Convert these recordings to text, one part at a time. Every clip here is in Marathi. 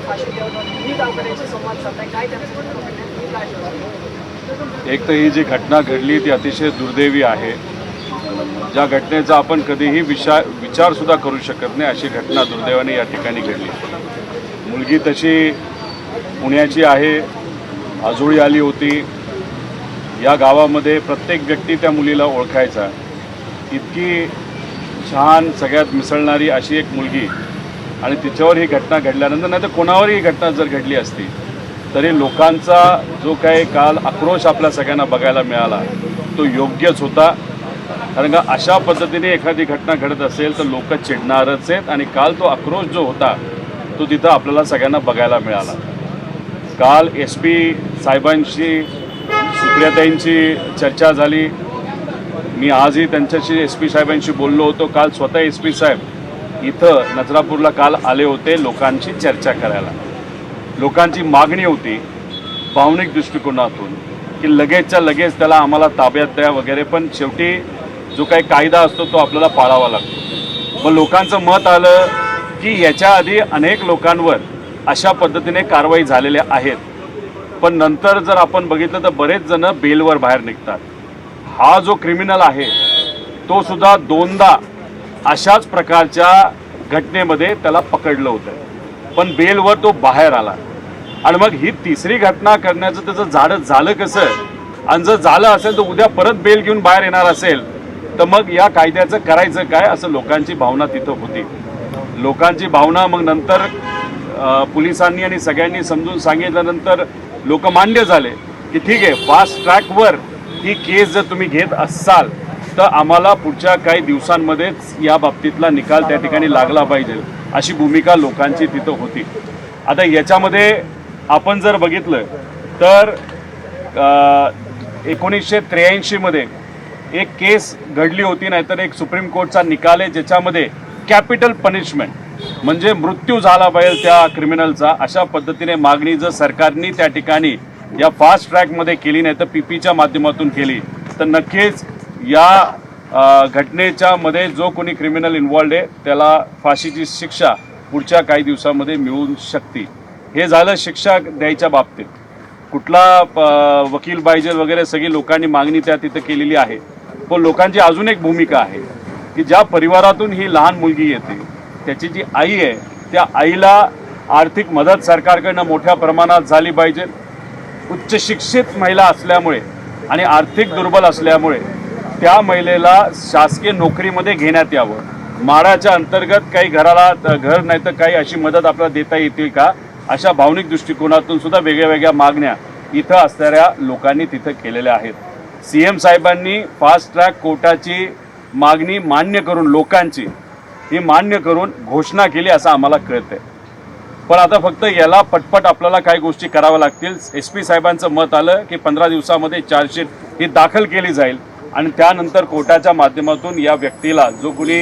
फाशी द्यावी ही गावकऱ्यांशी संवाद साधताय काय एक तर ही जी घटना घडली ती अतिशय दुर्दैवी आहे. ज्या घटनेचा आपण कधीही विचारसुद्धा करू शकत नाही अशी घटना दुर्दैवाने या ठिकाणी घडली. मुलगी तशी पुण्याची आहे, आजोळी आली होती. या गावामध्ये प्रत्येक व्यक्ती त्या मुलीला ओळखायचा. इतकी छान सगळ्यात मिसळणारी अशी एक मुलगी आणि तिच्यावर ही घटना घडल्यानंतर नाही तर कोणावरही ही घटना जर घडली असती तरी लोकांचा जो काही काल आक्रोश आपल्या सगळ्यांना बघायला मिळाला तो योग्यच होता. कारण का अशा पद्धतीने एखादी घटना घडत असेल तर लोक चिडणारच आहेत आणि काल तो आक्रोश जो होता तो तिथं आपल्याला सगळ्यांना बघायला मिळाला. काल SP साहेबांशी सुप्रियाताईंची चर्चा झाली. मी आजही त्यांच्याशी SP साहेबांशी बोललो होतो. काल स्वतः SP साहेब इथं नजरापूरला काल आले होते लोकांशी चर्चा करायला. लोकांची मागणी होती भावनिक दृष्टिकोनातून की लगेचच्या लगेच त्याला आम्हाला ताब्यात द्या वगैरे, पण शेवटी जो काही कायदा असतो तो आपल्याला पाळावा लागतो. मग लोकांचं मत आलं की याच्या आधी अनेक लोकांवर अशा पद्धतीने कारवाई झालेल्या आहेत, पण नंतर जर आपण बघितलं तर बरेच जण बेलवर बाहेर निघतात. हा जो क्रिमिनल आहे तो सुद्धा दोनदा अशाच प्रकारच्या घटनेमध्ये त्याला पकडलं होतं, पण बेलवर तो बाहेर आला. आणि मग ही तिसरी घटना करण्याचं त्याचं झाडं झालं कसं, आणि जर झालं असेल तर उद्या परत बेल घेऊन बाहेर येणार असेल तर मग या कायद्याचं करायचं काय, असं लोकांची भावना तिथं होती. लोकांची भावना मग नंतर पोलिसांनी आणि सगळ्यांनी समजून सांगितल्यानंतर लोक मान्य झाले की ठीक आहे, फास्ट ट्रॅकवर ही केस जर तुम्ही घेत असाल तर आम्हाला पुढच्या काही दिवसांमध्येच या बाबतीतला निकाल त्या ठिकाणी लागला पाहिजे, अशी भूमिका लोकांची तिथं होती. आता याच्यामध्ये आपण जर बघितलं तर 1983 मध्ये एक केस घडली होती, नाहीतर एक सुप्रीम कोर्टचा निकाल आहे ज्याच्यामध्ये कॅपिटल पनिशमेंट म्हणजे मृत्यू झाला पाहिजे त्या क्रिमिनलचा, अशा पद्धतीने मागणी जर सरकारने त्या ठिकाणी या फास्ट ट्रॅकमध्ये केली नाही तर PP च्या माध्यमातून केली तर नक्कीच या घटनेच्या मध्ये जो कोणी क्रिमिनल इन्व्हॉल्ड आहे त्याला फाशीची शिक्षा पुढच्या काही दिवसामध्ये मिळू शकते. हे झालं शिक्षा द्यायच्या बाबतीत. कुठला वकील पाहिजे वगैरे सगळी लोकांनी मागणी त्या तिथं केलेली आहे. पण लोकांची अजून एक भूमिका आहे की ज्या परिवारातून ही लहान मुलगी येते त्याची जी आई आहे त्या आईला आर्थिक मदत सरकारकडनं मोठ्या प्रमाणात झाली पाहिजे. उच्च शिक्षित महिला असल्यामुळे आणि आर्थिक दुर्बल असल्यामुळे त्या महिलेला शासकीय नोकरीमध्ये घेण्यात यावं. माडाच्या अंतर्गत काही घराला घर नाही तर काही अशी मदत आपल्याला देता येते का, अशा भावनिक दृष्टिकोनातून सुद्धा वेगळ्या वेगळ्या मागण्या इथं असणाऱ्या लोकांनी तिथं केलेल्या आहेत. CM साहेबांनी फास्ट ट्रॅक कोर्टाची मागणी मान्य करून लोकांची ही मान्य करून घोषणा केली असं आम्हाला कळतंय. पण आता फक्त याला पटपट आपल्याला काही गोष्टी कराव्या लागतील. SP साहेबांचं मत आलं की 15 दिवसामध्ये चार्जशीट ही दाखल केली जाईल आणि त्यानंतर कोर्टाच्या माध्यमातून या व्यक्तीला जो कोणी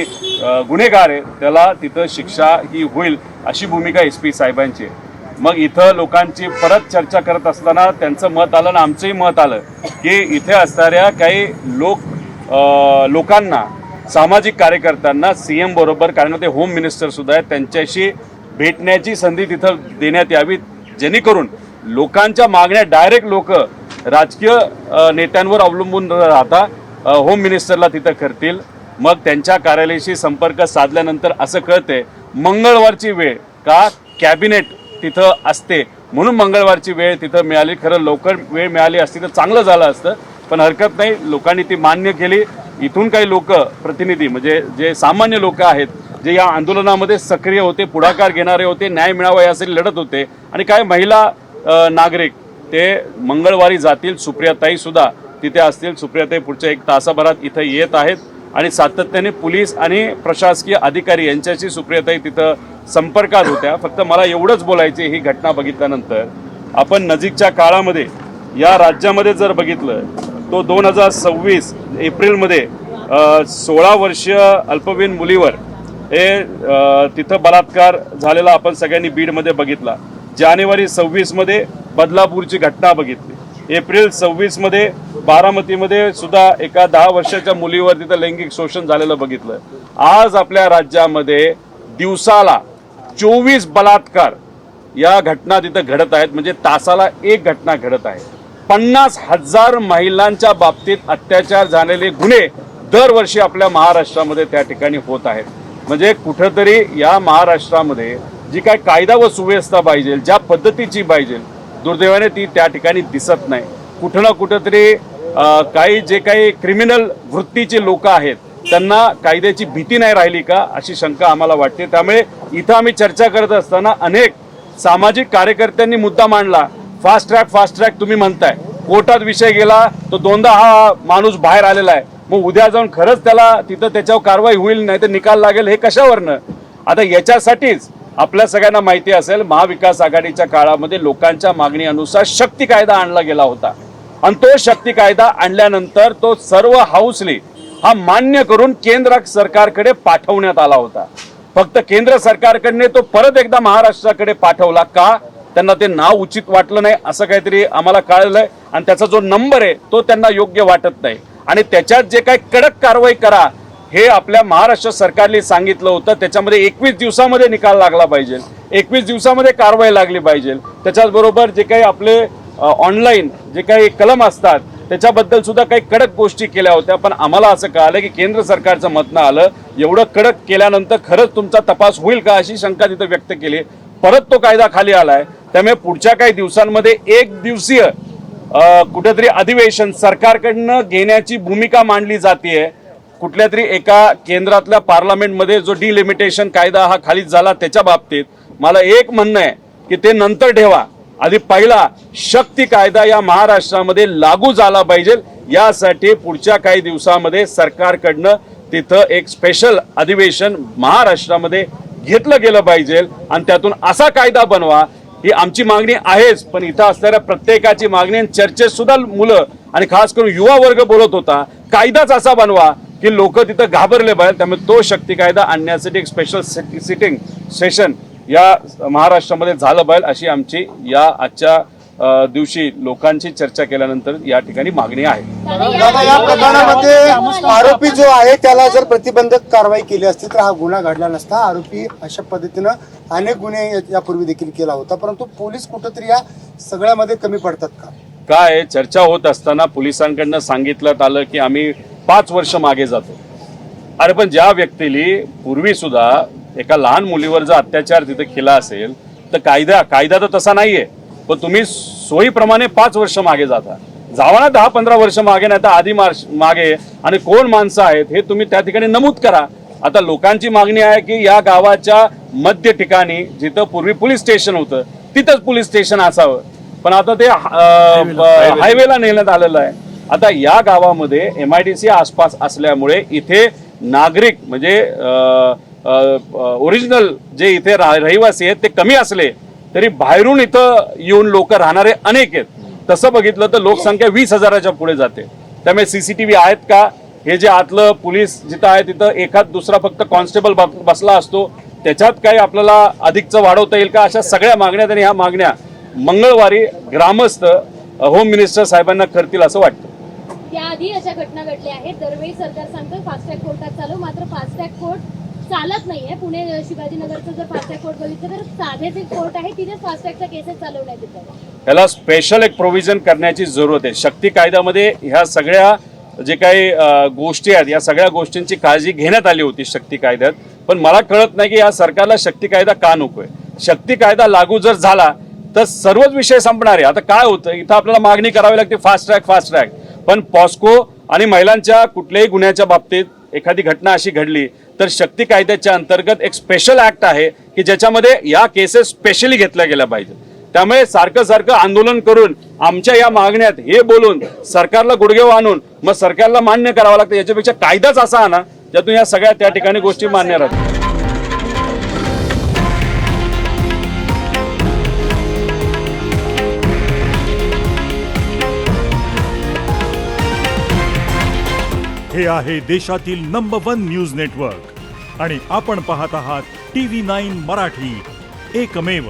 गुन्हेगार आहे त्याला तिथं शिक्षा ही होईल, अशी भूमिका SP साहेबांची आहे. मग इथं लोकांची परत चर्चा करत असताना त्यांचं मत आलं आणि आमचंही मत आलं की इथे असणाऱ्या काही लोकांना, सामाजिक कार्यकर्त्यांना CM बरोबर, कारण ते होम मिनिस्टर सुद्धा आहेत, त्यांच्याशी भेटण्याची संधी तिथं देण्यात यावी, जेणेकरून लोकांच्या मागण्या डायरेक्ट लोक राजकीय नेत्यांवर अवलंबून राहता होम मिनिस्टरला तिथं करतील. मग त्यांच्या कार्यालयाशी संपर्क साधल्यानंतर असं कळते मंगळवारची वेळ का कॅबिनेट तिथं असते म्हणून मंगळवारची वेळ तिथं मिळाली. खरं लवकर वेळ मिळाली असती तर चांगलं झालं असतं, पण हरकत नाही, लोकांनी ती मान्य केली. इथून काही लोक प्रतिनिधी म्हणजे जे सामान्य लोक आहेत जे या आंदोलनामध्ये सक्रिय होते, पुढाकार घेणारे होते, न्याय मिळावा यासाठी लढत होते आणि काही महिला नागरिक ते मंगळवारी जातील. सुप्रियाताई सुद्धा तिथे असतील. सुप्रियाताई पुढच्या 1 तासाभरात इथं येत आहेत आणि सातत्याने पोलीस आणि प्रशासकीय अधिकारी यांच्याशी सुप्रियाताई तिथं संपर्कात होत्या. फक्त मला एवढंच बोलायचे, ही घटना बघितल्यानंतर आपण नजीकच्या काळामध्ये या राज्यामध्ये जर बघितलं तो 2026 एप्रिलमध्ये 16 वर्षीय अल्पवयीन मुलीवर तिथं बलात्कार झालेला आपण सगळ्यांनी बीडमध्ये बघितला. जानेवारी 26 मध्ये बदलापूरची घटना बघितली. एप्रिल 26 मध्ये बारामतीमध्ये सुद्धा एका 10 वर्षाच्या मुलीवर तिथं लैंगिक शोषण झालेलं बघितलं. आज आपल्या राज्यामध्ये दिवसाला 24 बलात्कार या घटना तिथं घडत आहेत, म्हणजे तासाला एक घटना घडत आहे. 50,000 महिलांच्या बाबतीत अत्याचार झालेले गुन्हे दरवर्षी आपल्या महाराष्ट्रामध्ये त्या ठिकाणी होत आहेत. म्हणजे कुठंतरी या महाराष्ट्रामध्ये जी काय कायदा व सुव्यवस्था पाहिजे, ज्या पद्धतीची पाहिजे, दुर्दैवाने ती त्या ठिकाणी दिसत नाही. कुठं ना कुठंतरी काही जे काही क्रिमिनल वृत्तीचे लोक आहेत त्यांना कायद्याची भीती नाही राहिली का, अशी शंका आम्हाला वाटते. त्यामुळे इथं आम्ही चर्चा करत असताना अनेक सामाजिक कार्यकर्त्यांनी मुद्दा मांडला, फास्ट ट्रॅक तुम्ही म्हणताय, कोर्टात विषय गेला तो दोनदा हा माणूस बाहेर आलेला आहे, मग उद्या जाऊन खरंच त्याला तिथं त्याच्यावर कारवाई होईल नाही तर निकाल लागेल, हे कशावरनं? आता याच्यासाठीच आपल्या सगळ्यांना माहिती असेल, महाविकास आघाडीच्या काळामध्ये लोकांच्या मागणीनुसार शक्ती कायदा आणला गेला होता आणि तो शक्ती कायदा आणल्यानंतर तो सर्व हाऊसली हा मान्य करून केंद्र सरकारकडे पाठवण्यात आला होता. फक्त केंद्र सरकारकडे तो परत एकदा महाराष्ट्राकडे पाठवला का? त्यांना ते नाव उचित वाटलं नाही असं काहीतरी आम्हाला कळलंय आणि त्याचा जो नंबर आहे तो त्यांना योग्य वाटत नाही. आणि त्याच्यात जे काही कडक कारवाई करा हे आपल्या महाराष्ट्र सरकारने सांगितलं होतं, त्याच्यामध्ये 21 दिवसामध्ये निकाल लागला पाहिजे, 21 दिवसामध्ये कारवाई लागली पाहिजे. त्याच्याचबरोबर जे काही आपले ऑनलाईन जे काही कलम असतात त्याच्याबद्दल सुद्धा काही कडक गोष्टी केल्या होत्या. पण आम्हाला असं कळालं की केंद्र सरकारचं मत न आलं, एवढं कडक केल्यानंतर खरंच तुमचा तपास होईल का अशी शंका तिथं व्यक्त केली. परत तो कायदा खाली आलाय. त्यामुळे पुढच्या काही दिवसांमध्ये एक दिवसीय कुठेतरी अधिवेशन सरकारकडनं घेण्याची भूमिका मांडली जाते. कुठल्या तरी एका केंद्रातल्या पार्लमेंटमध्ये जो डिलिमिटेशन कायदा हा खालीच झाला त्याच्या बाबतीत मला एक म्हणणं आहे की ते नंतर ठेवा, आधी पहिला शक्ती कायदा या महाराष्ट्रामध्ये लागू झाला पाहिजे. यासाठी पुढच्या काही दिवसामध्ये सरकारकडनं तिथं एक स्पेशल अधिवेशन महाराष्ट्रामध्ये घेतलं गेलं पाहिजे आणि त्यातून असा कायदा बनवा, ही आमची मागणी आहेच. पण इथं असणाऱ्या प्रत्येकाची मागणी, चर्चेत सुद्धा मुलं आणि खास करून युवा वर्ग बोलत होता, कायदाच असा बनवा की लोक तिथं घाबरले पाहिजे. त्यामुळे तो शक्ती कायदा आणण्यासाठी एक स्पेशल सिटिंग सेशन या महाराष्ट्रामध्ये झालं पाहिजे अशी आमची या आजच्या दिवशी लोकांची चर्चा केल्यानंतर या ठिकाणी मागणी आहे. दादा, या प्रकरणामध्ये आरोपी जो आहे त्याला जर प्रतिबंधक कारवाई केली असती तर हा गुन्हा घडला नसता. आरोपी अशा पद्धतीनं अनेक गुन्हे यापूर्वी देखील केला होता, परंतु पोलीस कुठंतरी या सगळ्यामध्ये कमी पडतात का? काय चर्चा होत असताना पोलिसांकडनं सांगितलं आलं की आम्ही 5 वर्ष मागे जातो. अरे पण ज्या व्यक्तीने पूर्वी सुद्धा एका लहान मुलीवर जर अत्याचार तिथे केला असेल तर कायदा तर तसा नाहीये, पण तुम्ही सोयीप्रमाणे 5 वर्ष मागे जाता. जावा ना 10-15 वर्ष मागे, नाही तर आधी मागे, आणि कोण माणसं आहेत हे तुम्ही त्या ठिकाणी नमूद करा. आता लोकांची मागणी आहे की या गावाच्या मध्य ठिकाणी जिथं पूर्वी पोलीस स्टेशन होतं तिथंच पोलीस स्टेशन असावं, पण आता ते हायवेला नेण्यात आलेलं आहे. आता या गावामध्ये MIDC आसपास असल्यामुळे इथे नागरिक म्हणजे ओरिजिनल जे इथे रहिवासी आहेत ते कमी असले तरी बाहेरून इथं येऊन लोक राहणारे अनेक आहेत. तसं बघितलं तर लोकसंख्या 20,000च्या पुढे जाते. त्यामुळे CCTV आहेत का? हे जे आतलं पोलीस जिथं आहे तिथं एखाद दुसरा फक्त कॉन्स्टेबल बसला असतो, त्याच्यात काही आपल्याला अधिकचं वाढवता येईल का? अशा सगळ्या मागण्या आणि ह्या मागण्या मंगळवारी ग्रामस्थ होम मिनिस्टर साहेबांना करतील असं वाटतं. त्याआधी अशा घटना घडल्या आहेत. दरवेळी सरकार सांगतं फास्टॅग कोर्टात चालू, मात्र फास्टॅग कोर्ट चालत नाहीये. पुणे शिवाजीनगरचं जर फास्टॅग कोर्ट बघितलं तर साधे जे कोर्ट आहे तिथे फास्टॅगच्या केसेस चालवण्यात येतात. याला स्पेशल एक प्रोव्हिजन करण्याची जरूरत आहे. शक्ती कायद्यामध्ये ह्या सगळ्या जे काही गोष्टी आहेत या सगळ्या गोष्टींची काळजी घेण्यात आली होती शक्ती कायद्यात. पण मला कळत नाही की या सरकारला शक्ती कायदा का नकोय. शक्ती कायदा लागू जर झाला तर सर्वच विषय संपणार आहे. आता काय होतं, इथं आपल्याला मागणी करावी लागते फास्ट ट्रॅक, पण पॉस्को आणि महिलांच्या कुठल्याही गुन्ह्याच्या बाबतीत एखादी घटना अशी घडली तर शक्ती कायद्याच्या अंतर्गत एक स्पेशल ऍक्ट आहे की ज्याच्यामध्ये या केसेस स्पेशली घेतल्या गेल्या पाहिजे. त्यामुळे सारखं आंदोलन करून आमच्या या मागण्यात हे बोलून सरकारला गुडघे आणून मग सरकारला मान्य करावं लागतं. याच्यापेक्षा कायदाच असा आणा ज्यातून या सगळ्या त्या ठिकाणी गोष्टी मान्य राहतात. हे आहे देशातील नंबर 1 न्यूज नेटवर्क आणि आपण पाहत आहात TV9 मराठी, एकमेव.